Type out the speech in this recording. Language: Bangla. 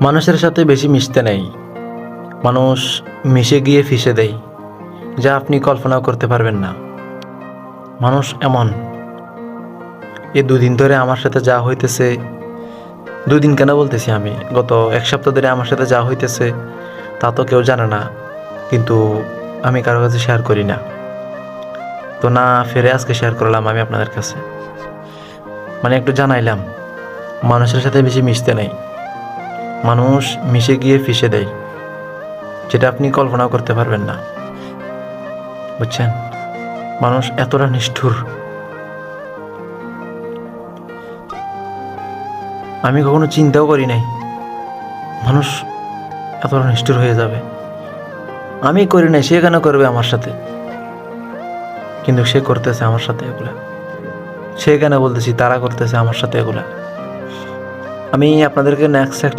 মানুষের সাথে বেশি মিশতে নেই। মানুষ মিশে গিয়ে ফিসে দেয়, যা আপনি কল্পনাও করতে পারবেন না। মানুষ এমন, এই দুদিন ধরে আমার সাথে যা হইতেছে, দুদিন কেন বলতেছি, আমি গত এক সপ্তাহ ধরে আমার সাথে যা হইতেছে তা তো কেউ জানে না, কিন্তু আমি কারো কাছে শেয়ার করি না। তো না ফিরে আজকে শেয়ার করলাম আমি আপনাদের কাছে, মানে একটু জানাইলাম। মানুষের সাথে বেশি মিশতে নেই। মানুষ মিশে গিয়ে ফিসে দেয়, যেটা আপনি কল্পনাও করতে পারবেন না। বুঝছেন, মানুষ এতটা নিষ্ঠুর। আমি কখনো চিন্তাও করি নাই মানুষ এতটা নিষ্ঠুর হয়ে যাবে। আমি করি নাই, সে কেন করবে আমার সাথে? কিন্তু সে করতেছে আমার সাথে এগুলা। সে কেন বলতেছি, তারা করতেছে আমার সাথে এগুলা। আমি আপনাদেরকে নেক্সট